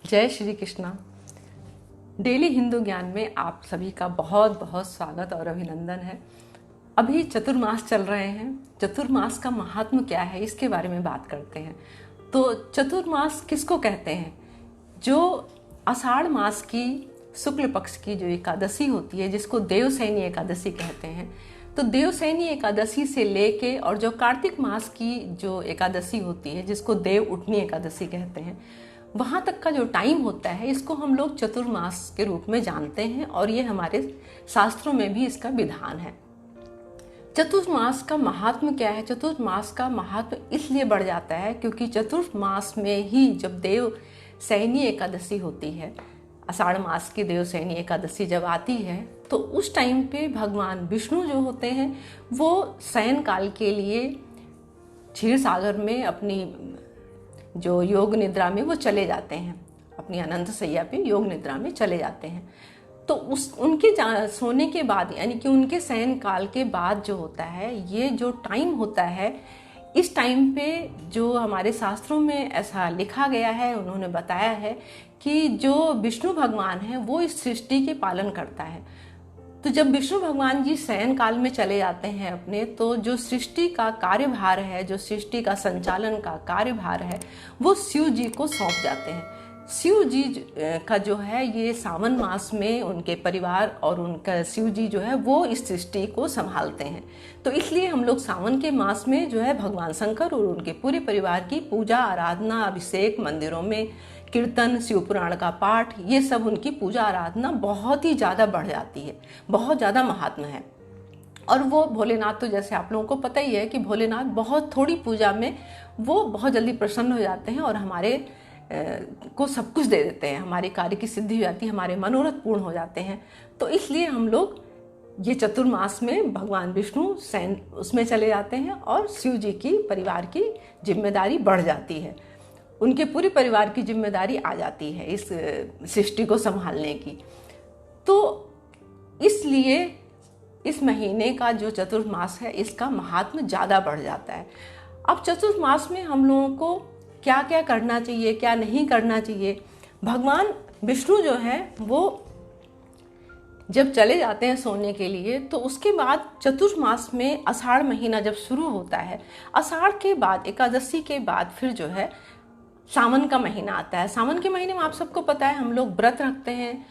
जय श्री कृष्णा। डेली हिंदू ज्ञान में आप सभी का बहुत बहुत स्वागत और अभिनंदन है। अभी चतुर्मास चल रहे हैं। चतुर्मास का महात्म क्या है इसके बारे में बात करते हैं। तो चतुर्मास किसको कहते हैं? जो आषाढ़ मास की शुक्ल पक्ष की जो एकादशी होती है, जिसको देवशयनी एकादशी कहते हैं। तो देवशयनी एकादशी से लेके और जो कार्तिक मास की जो एकादशी होती है, जिसको देव उठनी एकादशी कहते हैं, वहाँ तक का जो टाइम होता है, इसको हम लोग चतुर्मास के रूप में जानते हैं और ये हमारे शास्त्रों में भी इसका विधान है। चतुर्मास का महात्म क्या है? चतुर्मास का महात्म इसलिए बढ़ जाता है क्योंकि चतुर्मास में ही जब देव शयनी एकादशी होती है, आषाढ़ मास की देव शयनी एकादशी जब आती है, तो उस टाइम पे भगवान विष्णु जो होते हैं वो शयन काल के लिए क्षीर सागर में अपनी जो योग निद्रा में वो चले जाते हैं, अपनी अनंत शैया पे योग निद्रा में चले जाते हैं। तो उनके सोने के बाद, यानी कि उनके शयन काल के बाद जो होता है, ये जो टाइम होता है, इस टाइम पे जो हमारे शास्त्रों में ऐसा लिखा गया है, उन्होंने बताया है कि जो विष्णु भगवान है वो इस सृष्टि के पालन करता है। तो जब विष्णु भगवान जी शयन काल में चले जाते हैं अपने, तो जो सृष्टि का कार्यभार है, जो सृष्टि का संचालन का कार्यभार है, वो शिव जी को सौंप जाते हैं। शिव जी का जो है, ये सावन मास में उनके परिवार और उनका शिव जी जो है वो इस सृष्टि को संभालते हैं। तो इसलिए हम लोग सावन के मास में जो है भगवान शंकर और उनके पूरे परिवार की पूजा आराधना, अभिषेक, मंदिरों में कीर्तन, शिव पुराण का पाठ, ये सब उनकी पूजा आराधना बहुत ही ज़्यादा बढ़ जाती है, बहुत ज़्यादा महात्मा है। और वो भोलेनाथ, तो जैसे आप लोगों को पता ही है कि भोलेनाथ बहुत थोड़ी पूजा में वो बहुत जल्दी प्रसन्न हो जाते हैं और हमारे को सब कुछ दे देते हैं, हमारे कार्य की सिद्धि हो जाती है, हमारे मनोरथ पूर्ण हो जाते हैं। तो इसलिए हम लोग ये चतुर्मास में भगवान विष्णु सैन उसमें चले जाते हैं और शिव जी की परिवार की जिम्मेदारी बढ़ जाती है, उनके पूरे परिवार की जिम्मेदारी आ जाती है इस सृष्टि को संभालने की। तो इसलिए इस महीने का जो चतुर्मास है, इसका महात्म ज़्यादा बढ़ जाता है। अब चतुर्मास में हम लोगों को क्या क्या करना चाहिए, क्या नहीं करना चाहिए? भगवान विष्णु जो है वो जब चले जाते हैं सोने के लिए, तो उसके बाद चतुर्मास में आषाढ़ महीना जब शुरू होता है, आषाढ़ के बाद एकादशी के बाद फिर जो है सावन का महीना आता है। सावन के महीने में आप सबको पता है हम लोग व्रत रखते हैं।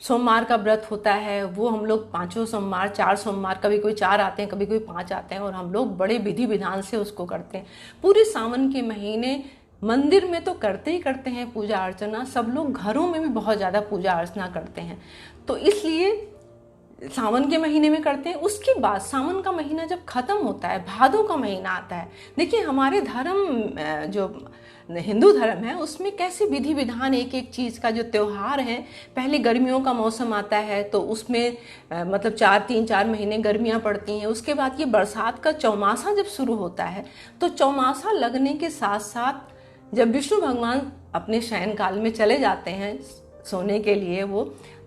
सोमवार का व्रत होता है, वो हम लोग 5 सोमवार, 4 सोमवार, कभी कोई 4 आते हैं, कभी कोई 5 आते हैं, और हम लोग बड़े विधि विधान से उसको करते हैं। पूरे सावन के महीने मंदिर में तो करते ही करते हैं पूजा अर्चना, सब लोग घरों में भी बहुत ज़्यादा पूजा अर्चना करते हैं। तो इसलिए सावन के महीने में करते हैं। उसके बाद सावन का महीना जब खत्म होता है, भादों का महीना आता है। देखिए हमारे धर्म, जो हिंदू धर्म है, उसमें कैसे विधि विधान, एक एक चीज़ का जो त्यौहार है, पहले गर्मियों का मौसम आता है तो उसमें मतलब 3-4 महीने गर्मियाँ पड़ती हैं। उसके बाद ये बरसात का चौमासा जब शुरू होता है, तो चौमासा लगने के साथ साथ जब विष्णु भगवान अपने शयन काल में चले जाते हैं सोने के लिए वो,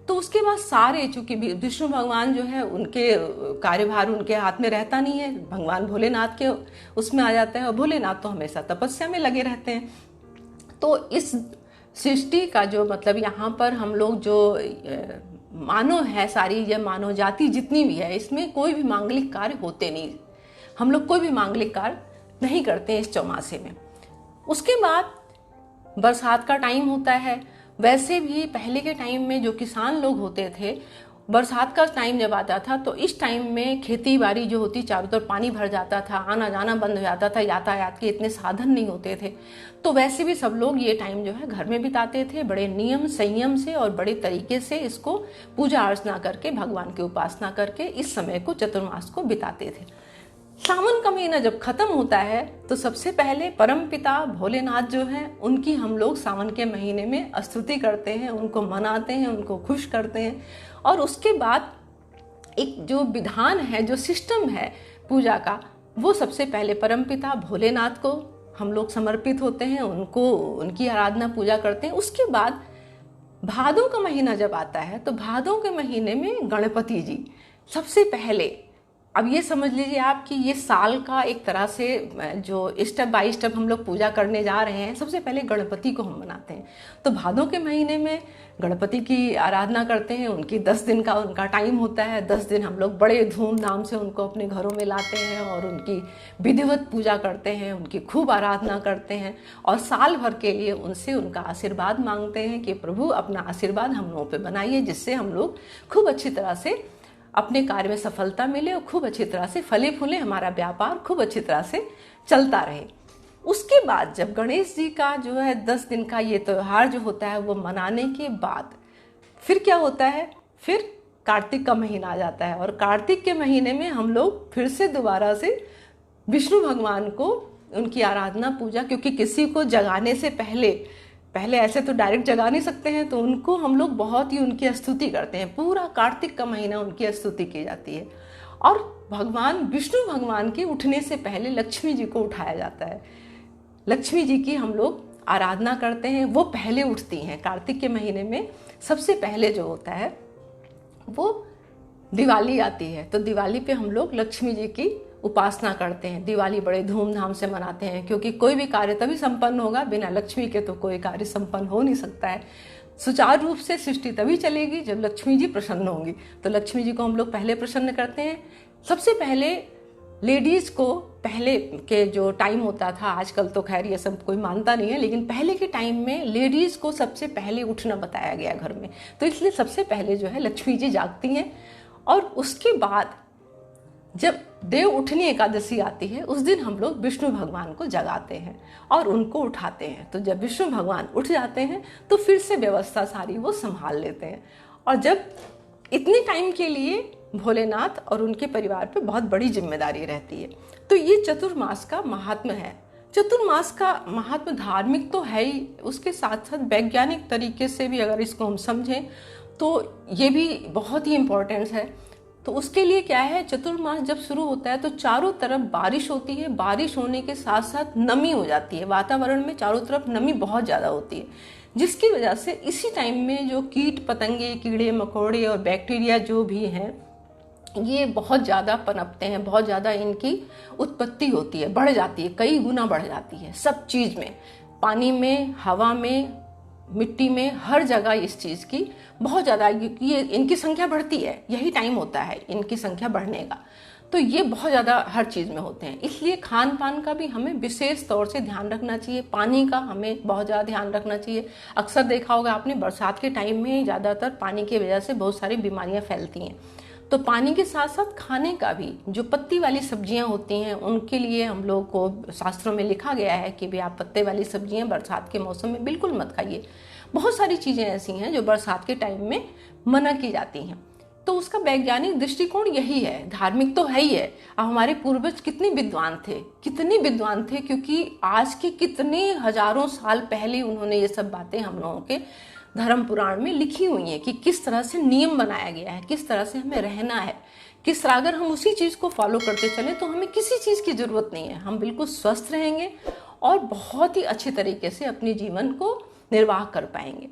तो उसके बाद सारे, चूंकि विष्णु भगवान जो है उनके कार्यभार उनके हाथ में रहता नहीं है, भगवान भोलेनाथ के उसमें आ जाता है, और भोलेनाथ तो हमेशा तपस्या में लगे रहते हैं। तो इस सृष्टि का जो मतलब यहाँ पर हम लोग जो मानव है, सारी ये मानव जाति जितनी भी है, इसमें कोई भी मांगलिक कार्य होते नहीं। हम लोग कोई भी मांगलिक कार्य नहीं करते हैं इस चौमासे में। उसके बाद बरसात का टाइम होता है। वैसे भी पहले के टाइम में जो किसान लोग होते थे, बरसात का टाइम जब आता था तो इस टाइम में खेती बाड़ी जो होती, चारों तरफ पानी भर जाता था, आना जाना बंद हो जाता था, यातायात के इतने साधन नहीं होते थे। तो वैसे भी सब लोग ये टाइम जो है घर में बिताते थे, बड़े नियम संयम से और बड़े तरीके से इसको पूजा अर्चना करके, भगवान की उपासना करके इस समय को, चतुर्मास को बिताते थे। सावन का महीना जब खत्म होता है तो सबसे पहले परमपिता भोलेनाथ जो हैं, उनकी हम लोग सावन के महीने में स्तुति करते हैं, उनको मनाते हैं, उनको खुश करते हैं। और उसके बाद एक जो विधान है, जो सिस्टम है पूजा का, वो सबसे पहले परमपिता भोलेनाथ को हम लोग समर्पित होते हैं, उनको उनकी आराधना पूजा करते हैं। उसके बाद भादों का महीना जब आता है, तो भादों के महीने में गणपति जी सबसे पहले अब ये समझ लीजिए आप कि ये साल का एक तरह से जो स्टेप बाय स्टेप हम लोग पूजा करने जा रहे हैं। सबसे पहले गणपति को हम मनाते हैं, तो भादों के महीने में गणपति की आराधना करते हैं। उनकी 10 दिन का उनका टाइम होता है। 10 दिन हम लोग बड़े धूमधाम से उनको अपने घरों में लाते हैं और उनकी विधिवत पूजा करते हैं, उनकी खूब आराधना करते हैं और साल भर के लिए उनसे उनका आशीर्वाद मांगते हैं कि प्रभु अपना आशीर्वाद हम लोगों पर बनाइए, जिससे हम लोग खूब अच्छी तरह से अपने कार्य में सफलता मिले और खूब अच्छी तरह से फले फूले, हमारा व्यापार खूब अच्छी तरह से चलता रहे। उसके बाद जब गणेश जी का जो है 10 दिन का ये त्यौहार जो होता है वो मनाने के बाद फिर क्या होता है, फिर कार्तिक का महीना आ जाता है और कार्तिक के महीने में हम लोग फिर से दोबारा से विष्णु भगवान को उनकी आराधना पूजा, क्योंकि किसी को जगाने से पहले ऐसे तो डायरेक्ट जगा नहीं सकते हैं, तो उनको हम लोग बहुत ही उनकी स्तुति करते हैं। पूरा कार्तिक का महीना उनकी स्तुति की जाती है और भगवान विष्णु भगवान के उठने से पहले लक्ष्मी जी को उठाया जाता है। लक्ष्मी जी की हम लोग आराधना करते हैं, वो पहले उठती हैं। कार्तिक के महीने में सबसे पहले जो होता है वो दिवाली आती है, तो दिवाली पे हम लोग लक्ष्मी जी की उपासना करते हैं। दिवाली बड़े धूमधाम से मनाते हैं, क्योंकि कोई भी कार्य तभी संपन्न होगा, बिना लक्ष्मी के तो कोई कार्य संपन्न हो नहीं सकता है। सुचारू रूप से सृष्टि तभी चलेगी जब लक्ष्मी जी प्रसन्न होंगी। तो लक्ष्मी जी को हम लोग पहले प्रसन्न करते हैं। सबसे पहले लेडीज़ को पहले के जो टाइम होता था, आजकल तो खैर ये सब कोई मानता नहीं है, लेकिन पहले के टाइम में लेडीज़ को सबसे पहले उठना बताया गया घर में, तो इसलिए सबसे पहले जो है लक्ष्मी जी जागती हैं। और उसके बाद जब देव उठनी एकादशी आती है, उस दिन हम लोग विष्णु भगवान को जगाते हैं और उनको उठाते हैं। तो जब विष्णु भगवान उठ जाते हैं तो फिर से व्यवस्था सारी वो संभाल लेते हैं। और जब इतने टाइम के लिए भोलेनाथ और उनके परिवार पे बहुत बड़ी जिम्मेदारी रहती है। तो ये चतुर्मास का महात्म्य है। चतुर्मास का महात्म्य धार्मिक तो है ही, उसके साथ साथ वैज्ञानिक तरीके से भी अगर इसको हम समझें तो ये भी बहुत ही इम्पोर्टेंस है। तो उसके लिए क्या है, चतुर्मास जब शुरू होता है तो चारों तरफ बारिश होती है। बारिश होने के साथ साथ नमी हो जाती है, वातावरण में चारों तरफ नमी बहुत ज़्यादा होती है, जिसकी वजह से इसी टाइम में जो कीट पतंगे, कीड़े मकोड़े और बैक्टीरिया जो भी हैं ये बहुत ज़्यादा पनपते हैं, बहुत ज़्यादा इनकी उत्पत्ति होती है, बढ़ जाती है, कई गुना बढ़ जाती है सब चीज़ में, पानी में, हवा में, मिट्टी में, हर जगह इस चीज़ की बहुत ज़्यादा, क्योंकि ये इनकी संख्या बढ़ती है, यही टाइम होता है इनकी संख्या बढ़ने का। तो ये बहुत ज़्यादा हर चीज़ में होते हैं, इसलिए खान पान का भी हमें विशेष तौर से ध्यान रखना चाहिए। पानी का हमें बहुत ज़्यादा ध्यान रखना चाहिए। अक्सर देखा होगा आपने, बरसात के टाइम में ज़्यादातर पानी की वजह से बहुत सारी बीमारियाँ फैलती हैं। तो पानी के साथ साथ खाने का भी, जो पत्ती वाली सब्जियां होती हैं उनके लिए हम लोग को शास्त्रों में लिखा गया है कि भाई आप पत्ते वाली सब्जियां बरसात के मौसम में बिल्कुल मत खाइए। बहुत सारी चीज़ें ऐसी हैं जो बरसात के टाइम में मना की जाती हैं। तो उसका वैज्ञानिक दृष्टिकोण यही है, धार्मिक तो है ही है। अब हमारे पूर्वज कितने विद्वान थे, क्योंकि आज के कितने हजारों साल पहले उन्होंने ये सब बातें हम लोगों के धर्म पुराण में लिखी हुई है कि किस तरह से नियम बनाया गया है, किस तरह से हमें रहना है, किस तरह अगर हम उसी चीज़ को फॉलो करते चलें तो हमें किसी चीज़ की ज़रूरत नहीं है, हम बिल्कुल स्वस्थ रहेंगे और बहुत ही अच्छे तरीके से अपने जीवन को निर्वाह कर पाएंगे।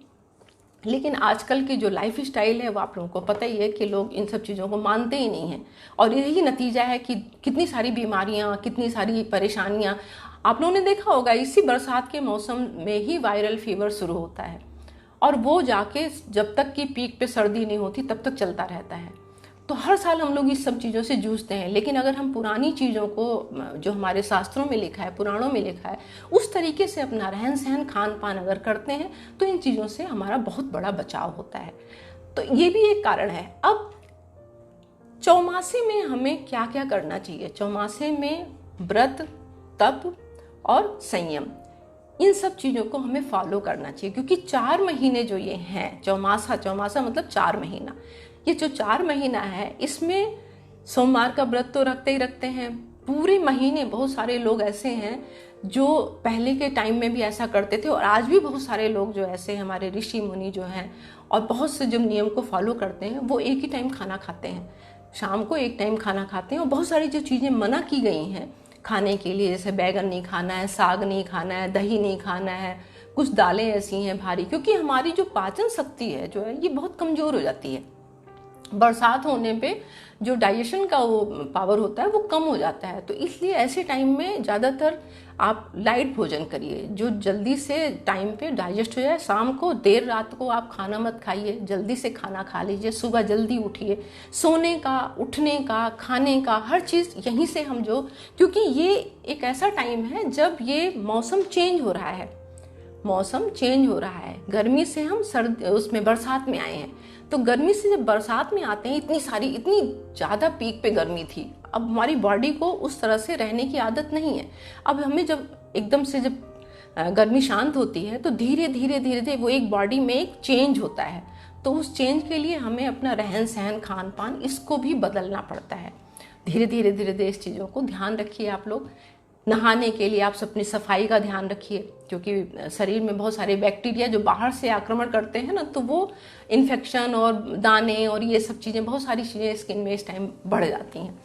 लेकिन आजकल की जो लाइफ स्टाइल है वो आप लोगों को पता ही है कि लोग इन सब चीज़ों को मानते ही नहीं हैं, और यही नतीजा है कि कितनी सारी बीमारियां, कितनी सारी परेशानियां। आप लोगों ने देखा होगा इसी बरसात के मौसम में ही वायरल फीवर शुरू होता है और वो जाके जब तक कि पीक पे सर्दी नहीं होती तब तक चलता रहता है। तो हर साल हम लोग इस सब चीज़ों से जूझते हैं। लेकिन अगर हम पुरानी चीज़ों को, जो हमारे शास्त्रों में लिखा है, पुराणों में लिखा है, उस तरीके से अपना रहन सहन, खान पान अगर करते हैं तो इन चीज़ों से हमारा बहुत बड़ा बचाव होता है। तो ये भी एक कारण है। अब चौमासे में हमें क्या क्या करना चाहिए? चौमासे में व्रत, तप और संयम, इन सब चीज़ों को हमें फॉलो करना चाहिए, क्योंकि 4 महीने जो ये हैं, चौमासा मतलब 4 महीना, ये जो 4 महीना है इसमें सोमवार का व्रत तो रखते ही रखते हैं। पूरे महीने बहुत सारे लोग ऐसे हैं जो पहले के टाइम में भी ऐसा करते थे और आज भी बहुत सारे लोग जो ऐसे हमारे ऋषि मुनि जो हैं और बहुत से जो नियम को फॉलो करते हैं वो एक ही टाइम खाना खाते हैं, शाम को एक टाइम खाना खाते हैं। और बहुत सारी जो चीज़ें मना की गई हैं खाने के लिए, जैसे बैगन नहीं खाना है, साग नहीं खाना है, दही नहीं खाना है, कुछ दालें ऐसी हैं भारी, क्योंकि हमारी जो पाचन शक्ति है जो है ये बहुत कमज़ोर हो जाती है। बरसात होने पे जो डाइजेशन का वो पावर होता है वो कम हो जाता है। तो इसलिए ऐसे टाइम में ज़्यादातर आप लाइट भोजन करिए जो जल्दी से टाइम पे डाइजेस्ट हो जाए। शाम को देर रात को आप खाना मत खाइए, जल्दी से खाना खा लीजिए, सुबह जल्दी उठिए। सोने का, उठने का, खाने का हर चीज़ यहीं से हम जो, क्योंकि ये एक ऐसा टाइम है जब ये मौसम चेंज हो रहा है, मौसम चेंज हो रहा है। गर्मी से हम सर्द उसमें बरसात में आए हैं। तो गर्मी से जब बरसात में आते हैं, इतनी ज़्यादा पीक पे गर्मी थी, अब हमारी बॉडी को उस तरह से रहने की आदत नहीं है। अब हमें जब एकदम से जब गर्मी शांत होती है तो धीरे धीरे वो एक बॉडी में एक चेंज होता है। तो उस चेंज के लिए हमें अपना रहन सहन, खान पान इसको भी बदलना पड़ता है। धीरे धीरे इस चीज़ों को ध्यान रखिए आप लोग। नहाने के लिए आप अपनी सफाई का ध्यान रखिए, क्योंकि शरीर में बहुत सारे बैक्टीरिया जो बाहर से आक्रमण करते हैं ना, तो वो इन्फेक्शन और दाने और ये सब चीज़ें, बहुत सारी चीज़ें स्किन में इस टाइम बढ़ जाती हैं।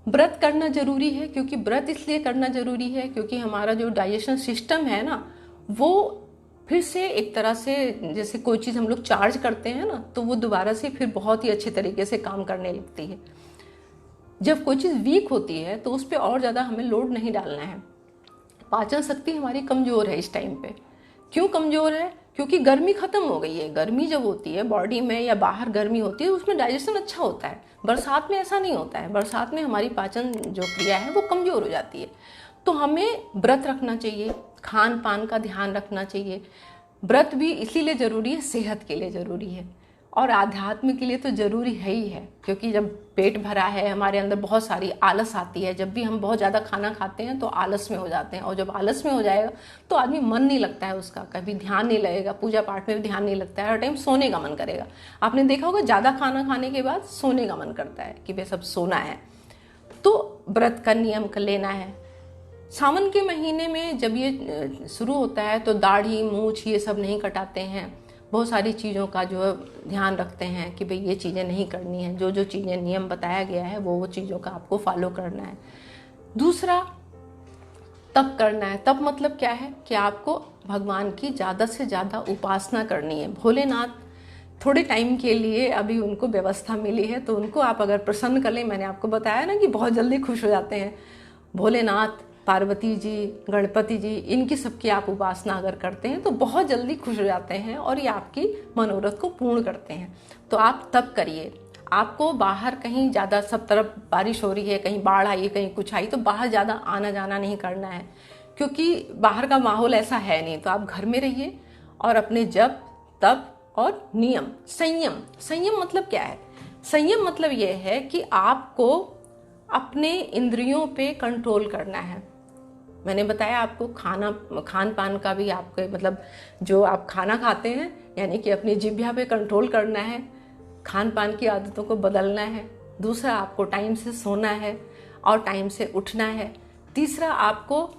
व्रत करना जरूरी है, क्योंकि व्रत इसलिए करना जरूरी है क्योंकि हमारा जो डाइजेशन सिस्टम है ना, वो फिर से एक तरह से जैसे कोई चीज़ हम लोग चार्ज करते हैं ना, तो वो दोबारा से फिर बहुत ही अच्छे तरीके से काम करने लगती है। जब कोई चीज़ वीक होती है तो उस पर और ज़्यादा हमें लोड नहीं डालना है। पाचन शक्ति हमारी कमज़ोर है इस टाइम पे। क्यों कमज़ोर है? क्योंकि गर्मी ख़त्म हो गई है। गर्मी जब होती है बॉडी में या बाहर गर्मी होती है, उसमें डाइजेशन अच्छा होता है। बरसात में ऐसा नहीं होता है। बरसात में हमारी पाचन जो क्रिया है वो कमज़ोर हो जाती है। तो हमें व्रत रखना चाहिए, खान पान का ध्यान रखना चाहिए। व्रत भी इसीलिए ज़रूरी है, सेहत के लिए ज़रूरी है और आध्यात्म के लिए तो ज़रूरी है ही है। क्योंकि जब पेट भरा है, हमारे अंदर बहुत सारी आलस आती है। जब भी हम बहुत ज़्यादा खाना खाते हैं तो आलस में हो जाते हैं, और जब आलस में हो जाएगा तो आदमी मन नहीं लगता है उसका, कभी ध्यान नहीं लगेगा, पूजा पाठ में भी ध्यान नहीं लगता है, हर टाइम सोने का मन करेगा। आपने देखा होगा ज़्यादा खाना खाने के बाद सोने का मन करता है कि भाई सब सोना है। तो व्रत का नियम कर लेना है। सावन के महीने में जब ये शुरू होता है तो दाढ़ी, मूछ ये सब नहीं कटाते हैं। बहुत सारी चीज़ों का जो ध्यान रखते हैं कि भाई ये चीज़ें नहीं करनी है। जो चीज़ें नियम बताया गया है वो चीज़ों का आपको फॉलो करना है। दूसरा, तप करना है। तप मतलब क्या है कि आपको भगवान की ज़्यादा से ज़्यादा उपासना करनी है। भोलेनाथ थोड़े टाइम के लिए अभी उनको व्यवस्था मिली है, तो उनको आप अगर प्रसन्न कर लें, मैंने आपको बताया ना कि बहुत जल्दी खुश हो जाते हैं। भोलेनाथ, पार्वती जी, गणपति जी, इनकी सबकी आप उपासना अगर करते हैं तो बहुत जल्दी खुश हो जाते हैं और ये आपकी मनोरथ को पूर्ण करते हैं। तो आप तप करिए। आपको बाहर कहीं ज़्यादा, सब तरफ बारिश हो रही है, कहीं बाढ़ आई है, कहीं कुछ आई, तो बाहर ज़्यादा आना जाना नहीं करना है, क्योंकि बाहर का माहौल ऐसा है नहीं। तो आप घर में रहिए और अपने जप, तप और नियम, संयम मतलब क्या है? संयम मतलब ये है कि आपको अपने इंद्रियों पे कंट्रोल करना है। मैंने बताया आपको खान पान का भी आपके मतलब जो आप खाना खाते हैं, यानी कि अपनी जिह्वा पे कंट्रोल करना है, खान पान की आदतों को बदलना है। दूसरा, आपको टाइम से सोना है और टाइम से उठना है। तीसरा, आपको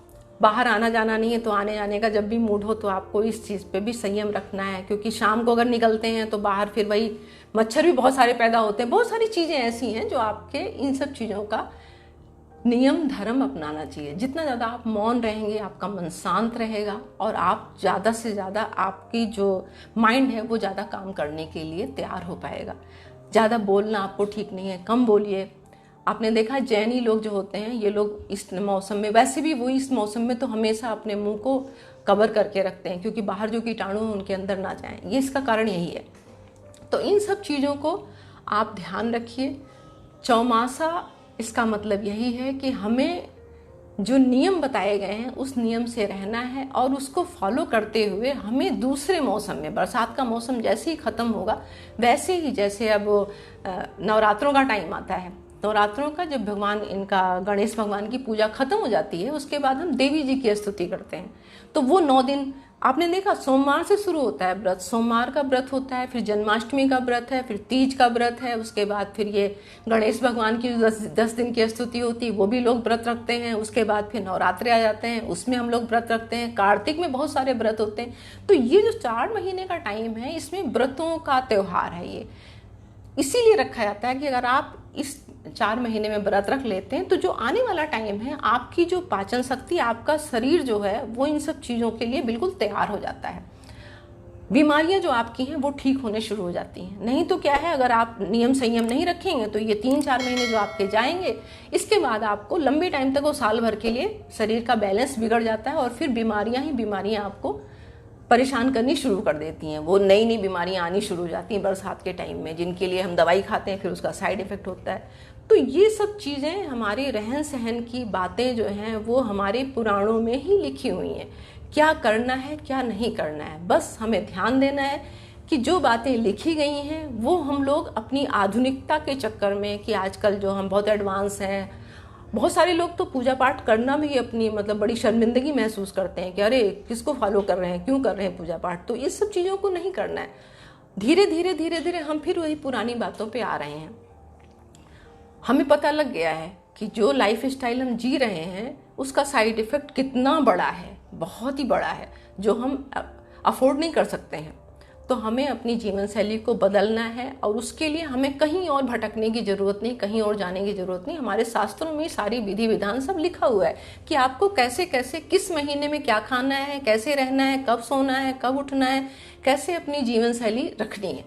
बाहर आना जाना नहीं है, तो आने जाने का जब भी मूड हो तो आपको इस चीज़ पे भी संयम रखना है, क्योंकि शाम को अगर निकलते हैं तो बाहर फिर वही मच्छर भी बहुत सारे पैदा होते हैं। बहुत सारी चीज़ें ऐसी हैं जो आपके इन सब चीज़ों का नियम धर्म अपनाना चाहिए। जितना ज़्यादा आप मौन रहेंगे, आपका मन शांत रहेगा और आप ज़्यादा से ज़्यादा, आपकी जो माइंड है वो ज़्यादा काम करने के लिए तैयार हो पाएगा। ज़्यादा बोलना आपको ठीक नहीं है, कम बोलिए। आपने देखा जैनी लोग जो होते हैं, ये लोग इस मौसम में, वैसे भी वो इस मौसम में तो हमेशा अपने मुंह को कवर करके रखते हैं, क्योंकि बाहर जो कीटाणु उनके अंदर ना जाएं। ये इसका कारण यही है। तो इन सब चीज़ों को आप ध्यान रखिए। चौमासा, इसका मतलब यही है कि हमें जो नियम बताए गए हैं उस नियम से रहना है और उसको फॉलो करते हुए हमें दूसरे मौसम में, बरसात का मौसम जैसे ही ख़त्म होगा वैसे ही, जैसे अब नवरात्रों का टाइम आता है, नवरात्रों का जब भगवान, इनका गणेश भगवान की पूजा खत्म हो जाती है, उसके बाद हम देवी जी की स्तुति करते हैं। तो वो 9 दिन आपने देखा सोमवार से शुरू होता है व्रत। सोमवार का व्रत होता है, फिर जन्माष्टमी का व्रत है, फिर तीज का व्रत है, उसके बाद फिर ये गणेश भगवान की 10 दिन की स्तुति होती है, वो भी लोग व्रत रखते हैं। उसके बाद फिर नवरात्रे आ जाते हैं, उसमें हम लोग व्रत रखते हैं। कार्तिक में बहुत सारे व्रत होते हैं। तो ये जो 4 महीने का टाइम है, इसमें व्रतों का त्यौहार है। ये इसीलिए रखा जाता है कि अगर आप इस 4 महीने में व्रत रख लेते हैं तो जो आने वाला टाइम है, आपकी जो पाचन शक्ति, आपका शरीर जो है वो इन सब चीज़ों के लिए बिल्कुल तैयार हो जाता है। बीमारियां जो आपकी हैं वो ठीक होने शुरू हो जाती हैं। नहीं तो क्या है, अगर आप नियम संयम नहीं रखेंगे तो ये 3-4 महीने जो आपके जाएंगे, इसके बाद आपको लंबे टाइम तक वो साल भर के लिए शरीर का बैलेंस बिगड़ जाता है और फिर बीमारियां ही बीमारियां आपको परेशान करनी शुरू कर देती हैं। वो नई नई बीमारियां आनी शुरू हो जाती हैं बरसात के टाइम में, जिनके लिए हम दवाई खाते हैं, फिर उसका साइड इफेक्ट होता है। तो ये सब चीज़ें, हमारे रहन सहन की बातें जो हैं वो हमारे पुराणों में ही लिखी हुई हैं। क्या करना है क्या नहीं करना है, बस हमें ध्यान देना है कि जो बातें लिखी गई हैं वो हम लोग अपनी आधुनिकता के चक्कर में, कि आजकल जो हम बहुत एडवांस हैं, बहुत सारे लोग तो पूजा पाठ करना भी अपनी मतलब बड़ी शर्मिंदगी महसूस करते हैं कि अरे किसको फॉलो कर रहे हैं, क्यों कर रहे हैं पूजा पाठ। तो इस सब चीज़ों को नहीं करना है। धीरे धीरे धीरे धीरे हम फिर वही पुरानी बातों पे आ रहे हैं। हमें पता लग गया है कि जो लाइफ स्टाइल हम जी रहे हैं उसका साइड इफेक्ट कितना बड़ा है, बहुत ही बड़ा है, जो हम अफोर्ड नहीं कर सकते हैं। तो हमें अपनी जीवन शैली को बदलना है और उसके लिए हमें कहीं और भटकने की ज़रूरत नहीं, कहीं और जाने की ज़रूरत नहीं। हमारे शास्त्रों में सारी विधि विधान सब लिखा हुआ है कि आपको कैसे कैसे किस महीने में क्या खाना है, कैसे रहना है, कब सोना है, कब उठना है, कैसे अपनी जीवन शैली रखनी है।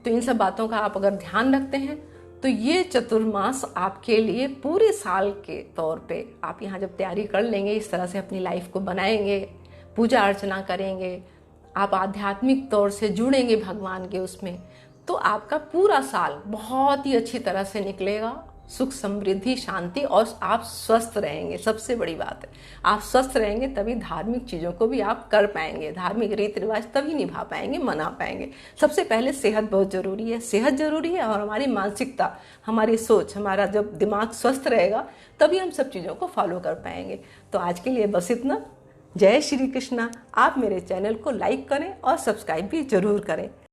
तो इन सब बातों का आप अगर ध्यान रखते हैं तो ये चतुर्मास आपके लिए पूरे साल के तौर पे, आप यहाँ जब तैयारी कर लेंगे, इस तरह से अपनी लाइफ को बनाएंगे, पूजा अर्चना करेंगे, आप आध्यात्मिक तौर से जुड़ेंगे भगवान के उसमें, तो आपका पूरा साल बहुत ही अच्छी तरह से निकलेगा, सुख समृद्धि शांति, और आप स्वस्थ रहेंगे। सबसे बड़ी बात है, आप स्वस्थ रहेंगे तभी धार्मिक चीज़ों को भी आप कर पाएंगे, धार्मिक रीति रिवाज तभी निभा पाएंगे, मना पाएंगे। सबसे पहले सेहत बहुत ज़रूरी है, सेहत ज़रूरी है, और हमारी मानसिकता, हमारी सोच, हमारा जब दिमाग स्वस्थ रहेगा तभी हम सब चीज़ों को फॉलो कर पाएंगे। तो आज के लिए बस इतना। जय श्री कृष्णा। आप मेरे चैनल को लाइक करें और सब्सक्राइब भी जरूर करें।